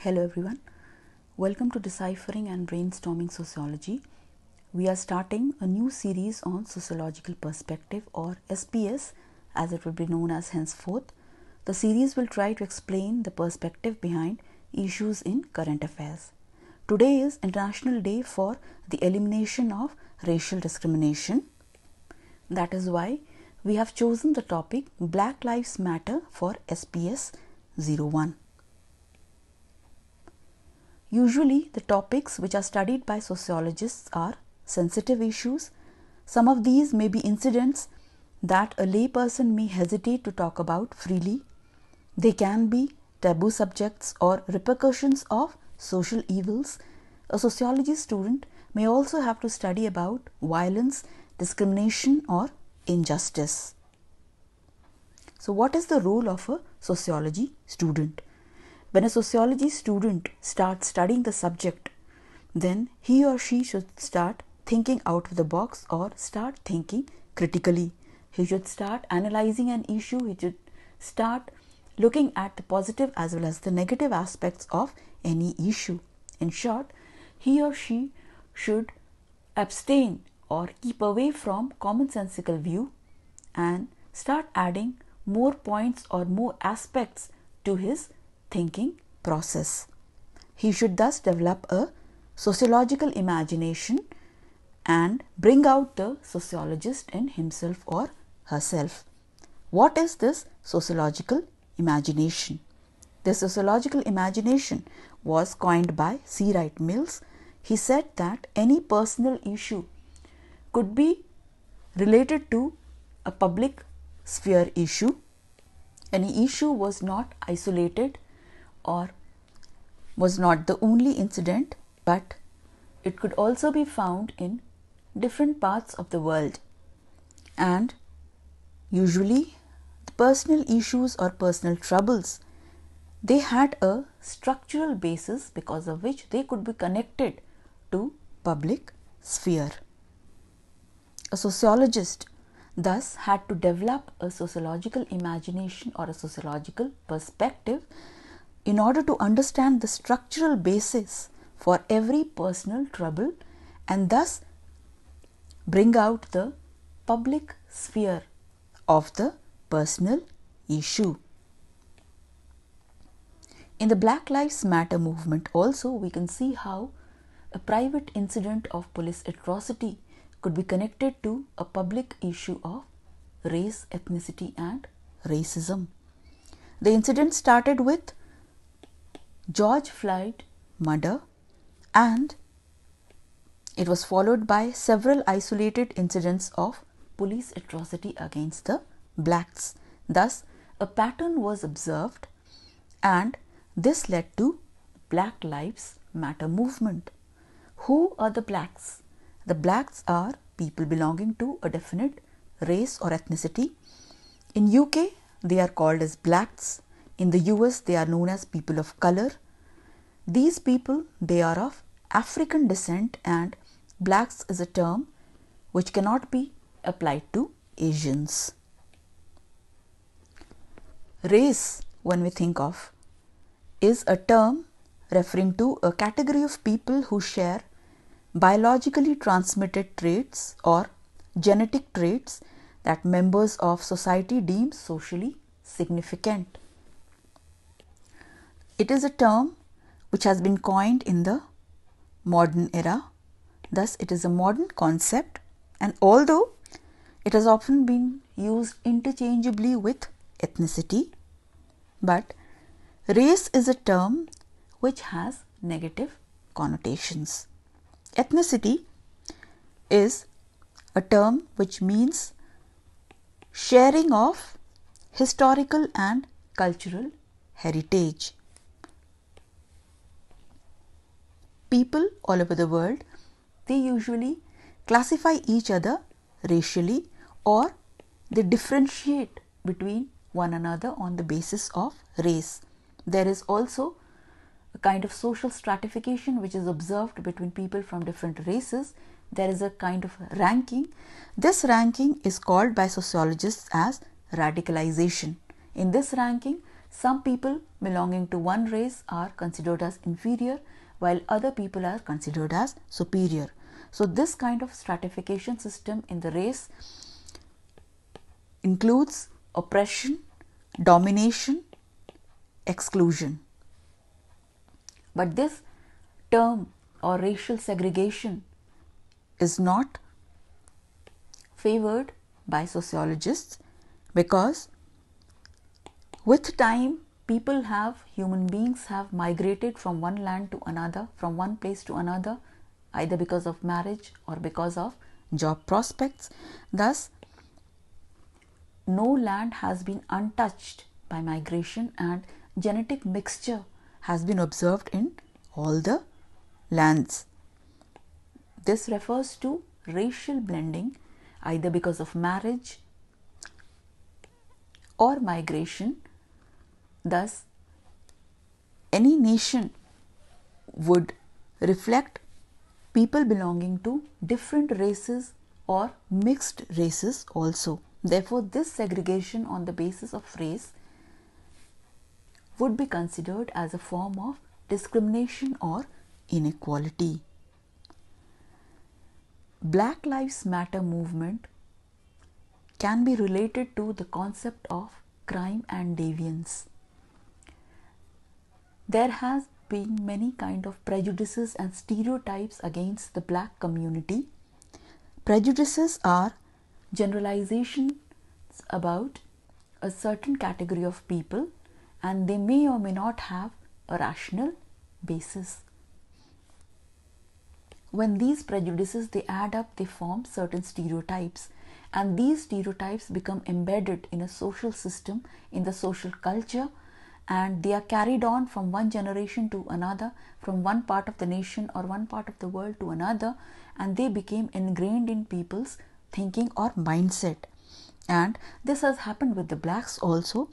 Hello everyone, welcome to Deciphering and Brainstorming Sociology. We are starting a new series on Sociological Perspective, or SPS as it will be known as henceforth. The series will try to explain the perspective behind issues in current affairs. Today is International Day for the Elimination of Racial Discrimination. That is why we have chosen the topic Black Lives Matter for SPS 01. Usually, the topics which are studied by sociologists are sensitive issues. Some of these may be incidents that a layperson may hesitate to talk about freely. They can be taboo subjects or repercussions of social evils. A sociology student may also have to study about violence, discrimination, or injustice. So, what is the role of a sociology student? When a sociology student starts studying the subject, then he or she should start thinking out of the box or start thinking critically. He should start analyzing an issue. He should start looking at the positive as well as the negative aspects of any issue. In short, he or she should abstain or keep away from commonsensical view and start adding more points or more aspects to his thinking process. He should thus develop a sociological imagination and bring out the sociologist in himself or herself. What is this sociological imagination? The sociological imagination was coined by C. Wright Mills. He said that any personal issue could be related to a public sphere issue. Any issue was not isolated or was not the only incident, but it could also be found in different parts of the world. And usually the personal issues or personal troubles, they had a structural basis because of which they could be connected to public sphere. A sociologist thus had to develop a sociological imagination or a sociological perspective in order to understand the structural basis for every personal trouble and thus bring out the public sphere of the personal issue. In the Black Lives Matter movement also, we can see how a private incident of police atrocity could be connected to a public issue of race, ethnicity and racism. The incident started with George Floyd murder and it was followed by several isolated incidents of police atrocity against the blacks. Thus, a pattern was observed and this led to Black Lives Matter movement. Who are the blacks? The blacks are people belonging to a definite race or ethnicity. In UK, they are called as blacks. In the US, they are known as people of color. These people, they are of African descent and blacks is a term which cannot be applied to Asians. Race, when we think of, is a term referring to a category of people who share biologically transmitted traits or genetic traits that members of society deem socially significant. It is a term which has been coined in the modern era. Thus, it is a modern concept, and although it has often been used interchangeably with ethnicity, but race is a term which has negative connotations. Ethnicity is a term which means sharing of historical and cultural heritage. People all over the world, they usually classify each other racially or they differentiate between one another on the basis of race. There is also a kind of social stratification which is observed between people from different races. There is a kind of ranking. This ranking is called by sociologists as radicalization. In this ranking, Some people belonging to one race are considered as inferior, while other people are considered as superior. So this kind of stratification system in the race includes oppression, domination, exclusion. But this term or racial segregation is not favored by sociologists, because with time human beings have migrated from one land to another, from one place to another, either because of marriage or because of job prospects. Thus, no land has been untouched by migration, and genetic mixture has been observed in all the lands. This refers to racial blending, either because of marriage or migration. Thus, any nation would reflect people belonging to different races or mixed races also. Therefore, this segregation on the basis of race would be considered as a form of discrimination or inequality. Black Lives Matter movement can be related to the concept of crime and deviance. There has been many kind of prejudices and stereotypes against the black community. Prejudices are generalizations about a certain category of people, and they may or may not have a rational basis. When these prejudices they add up, they form certain stereotypes, and these stereotypes become embedded in a social system, in the social culture, and they are carried on from one generation to another, from one part of the nation or one part of the world to another, and they became ingrained in people's thinking or mindset. And this has happened with the blacks also.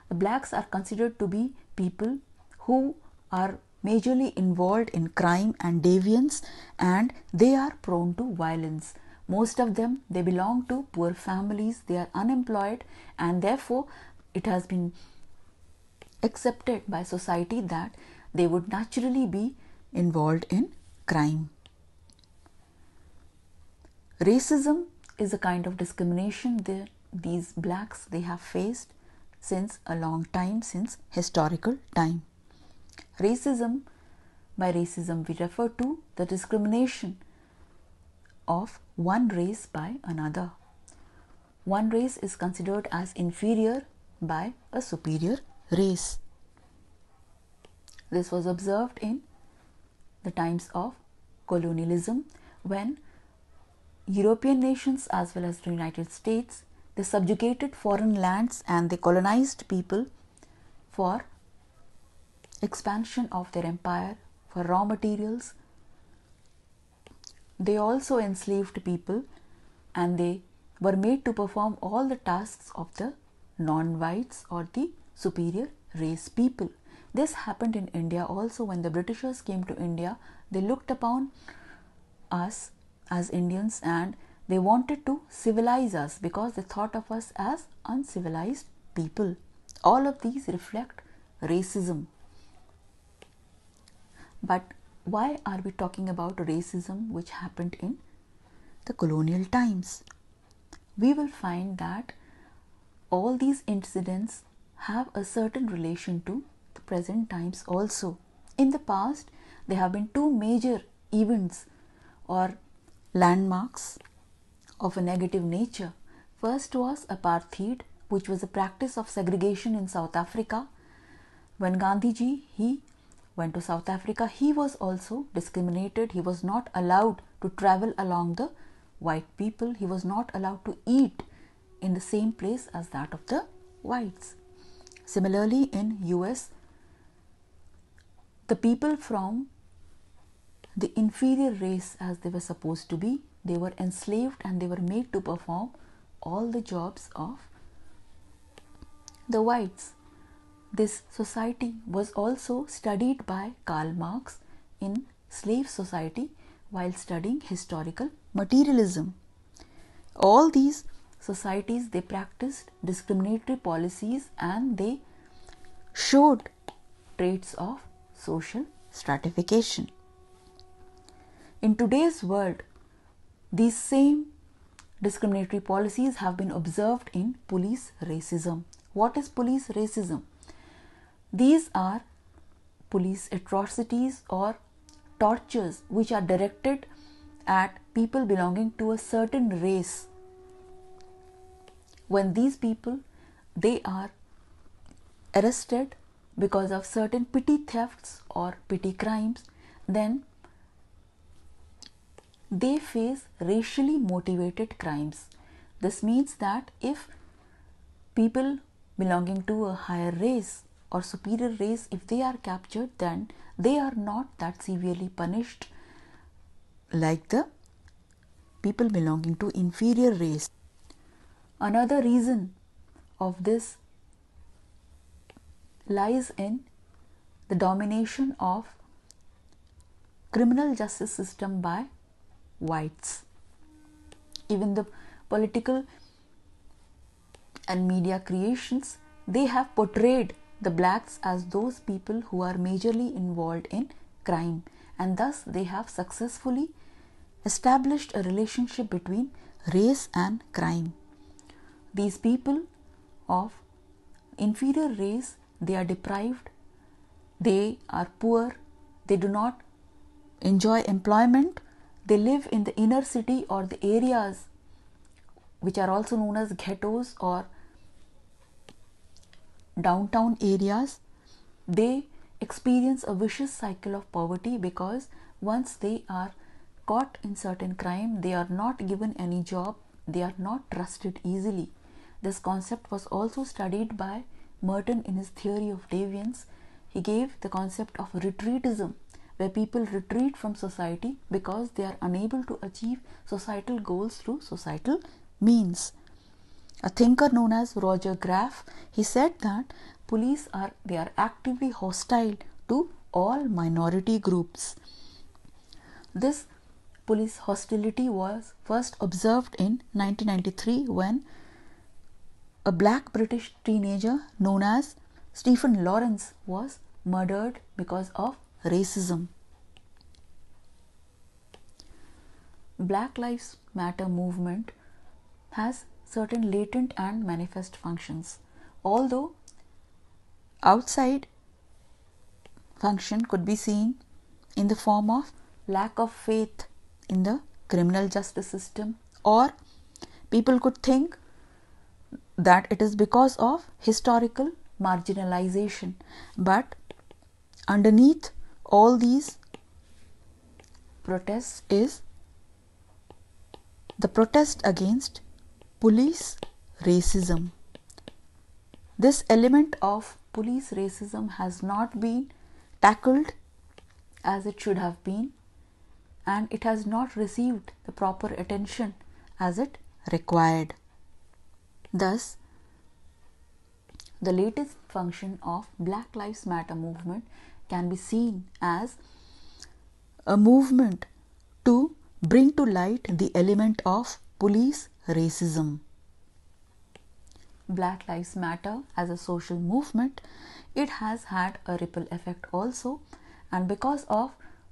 The blacks are considered to be people who are majorly involved in crime and deviance, and they are prone to violence. Most of them, they belong to poor families, they are unemployed, and therefore it has been accepted by society that they would naturally be involved in crime. Racism is a kind of discrimination that these blacks they have faced since a long time, since historical time. Racism, by racism we refer to the discrimination of one race by another. One race is considered as inferior by a superior race. This was observed in the times of colonialism, when European nations as well as the United States, they subjugated foreign lands and they colonized people for expansion of their empire, for raw materials. They also enslaved people, and they were made to perform all the tasks of the non-whites or the superior race people. This happened in India also. When the Britishers came to India, they looked upon us as Indians and they wanted to civilize us because they thought of us as uncivilized people. All of these reflect racism. But why are we talking about racism which happened in the colonial times? We will find that all these incidents have a certain relation to the present times also. In the past, there have been two major events or landmarks of a negative nature. First was apartheid, which was a practice of segregation in South Africa. When Gandhiji he went to South Africa, he was also discriminated. He was not allowed to travel along the white people. He was not allowed to eat in the same place as that of the whites. Similarly, in US, the people from the inferior race, as they were supposed to be, they were enslaved and they were made to perform all the jobs of the whites. This society was also studied by Karl Marx in Slave Society while studying historical materialism. All these societies, they practiced discriminatory policies and they showed traits of social stratification. In today's world, these same discriminatory policies have been observed in police racism. What is police racism? These are police atrocities or tortures which are directed at people belonging to a certain race. When these people, they are arrested because of certain petty thefts or petty crimes, then they face racially motivated crimes. This means that if people belonging to a higher race or superior race, if they are captured, then they are not that severely punished like the people belonging to inferior race. Another reason of this lies in the domination of criminal justice system by whites. Even the political and media creations, they have portrayed the blacks as those people who are majorly involved in crime, and thus they have successfully established a relationship between race and crime. These people of inferior race, they are deprived, they are poor, they do not enjoy employment, they live in the inner city or the areas which are also known as ghettos or downtown areas. They experience a vicious cycle of poverty because once they are caught in certain crime, they are not given any job, they are not trusted easily. This concept was also studied by Merton in his theory of deviance. He gave the concept of retreatism, where people retreat from society because they are unable to achieve societal goals through societal means. A thinker known as Roger Graf, he said that police are actively hostile to all minority groups. This police hostility was first observed in 1993 when a black British teenager known as Stephen Lawrence was murdered because of racism. Black Lives Matter movement has certain latent and manifest functions. Although outside function could be seen in the form of lack of faith in the criminal justice system, or people could think that it is because of historical marginalization, but underneath all these protests is the protest against police racism. This element of police racism has not been tackled as it should have been, and it has not received the proper attention as it required. Thus, the latest function of Black Lives Matter movement can be seen as a movement to bring to light the element of police racism. Black Lives Matter as a social movement, it has had a ripple effect also, and because of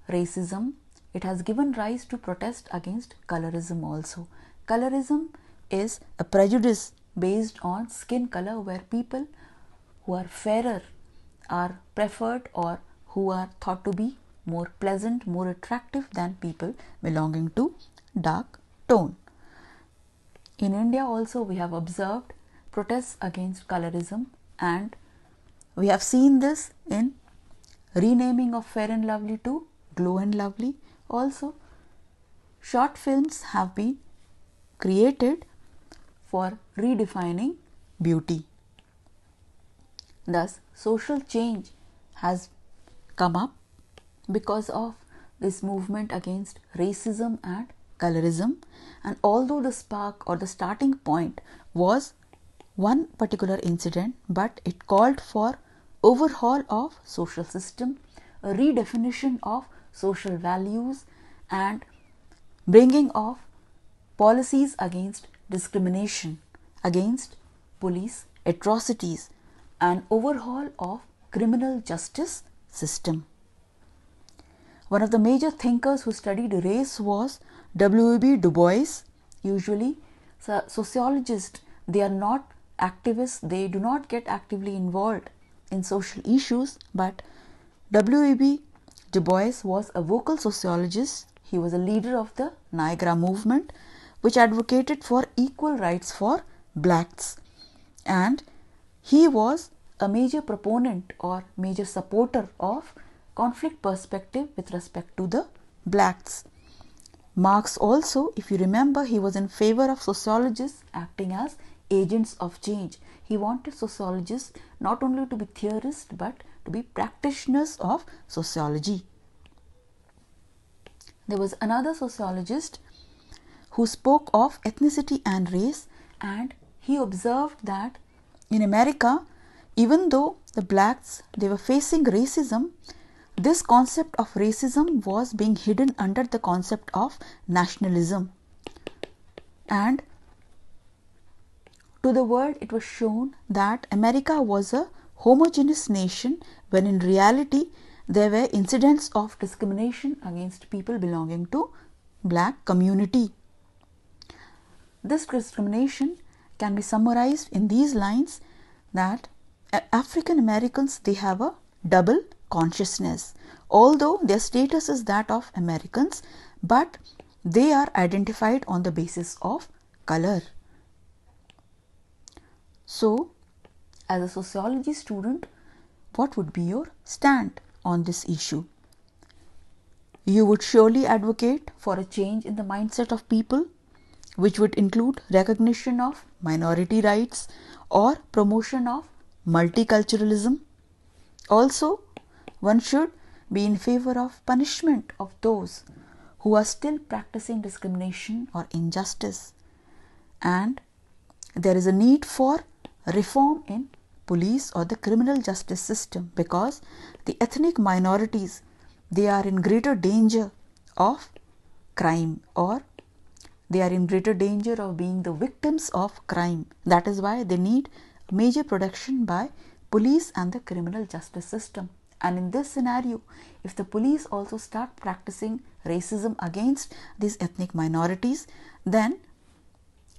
racism, it has given rise to protest against colorism also. Colorism is a prejudice based on skin color, where people who are fairer are preferred or who are thought to be more pleasant, more attractive than people belonging to dark tone. In India also we have observed protests against colorism, and we have seen this in renaming of Fair and Lovely to Glow and Lovely. Also, short films have been created for redefining beauty. Thus, social change has come up because of this movement against racism and colorism, and although the spark or the starting point was one particular incident, but it called for overhaul of social system, a redefinition of social values, and bringing of policies against discrimination, against police atrocities, an overhaul of criminal justice system. One of the major thinkers who studied race was W.E.B. Du Bois. Usually, sociologists, they are not activists, they do not get actively involved in social issues, but W.E.B. Du Bois was a vocal sociologist. He was a leader of the Niagara movement, which advocated for equal rights for blacks, and he was a major proponent or major supporter of conflict perspective with respect to the blacks. Marx also, if you remember, he was in favor of sociologists acting as agents of change. He wanted sociologists not only to be theorists but to be practitioners of sociology. There was another sociologist who spoke of ethnicity and race, and he observed that in America, even though the blacks, they were facing racism, this concept of racism was being hidden under the concept of nationalism, and to the world it was shown that America was a homogeneous nation, when in reality there were incidents of discrimination against people belonging to black community. This discrimination can be summarized in these lines, that African Americans, they have a double consciousness. Although their status is that of Americans, but they are identified on the basis of color. So, as a sociology student, what would be your stand on this issue? You would surely advocate for a change in the mindset of people, which would include recognition of minority rights or promotion of multiculturalism. Also, one should be in favor of punishment of those who are still practicing discrimination or injustice, and there is a need for reform in police or the criminal justice system, because the ethnic minorities, they are in greater danger of crime, or they are in greater danger of being the victims of crime. That is why they need major protection by police and the criminal justice system. And in this scenario, if the police also start practicing racism against these ethnic minorities, then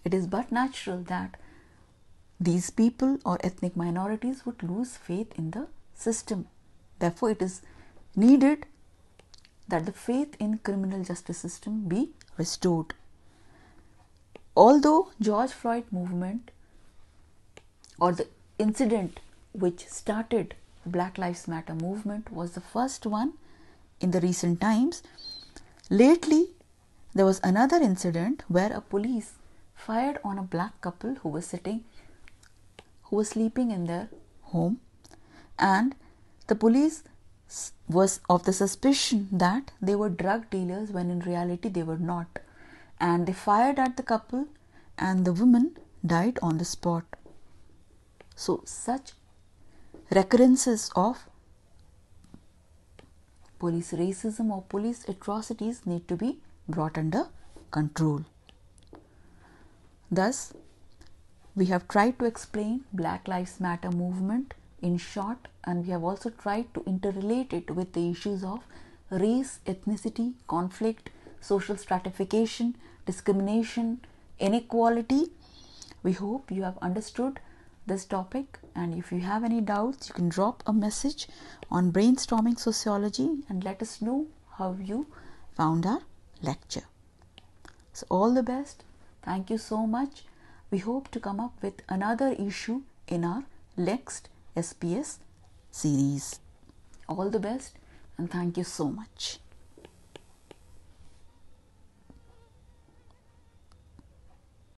it is but natural that these people or ethnic minorities would lose faith in the system. Therefore, it is needed that the faith in criminal justice system be restored. Although George Floyd movement, or the incident which started Black Lives Matter movement, was the first one in the recent times, lately there was another incident where a police fired on a black couple who was sleeping in their home, and the police was of the suspicion that they were drug dealers, when in reality they were not, and they fired at the couple and the woman died on the spot. So such recurrences of police racism or police atrocities need to be brought under control. Thus, we have tried to explain Black Lives Matter movement in short, and we have also tried to interrelate it with the issues of race, ethnicity, conflict, social stratification, discrimination, inequality. We hope you have understood this topic, and if you have any doubts, you can drop a message on Brainstorming Sociology and let us know how you found our lecture. So all the best. Thank you so much. We hope to come up with another issue in our next SPS series. All the best and thank you so much.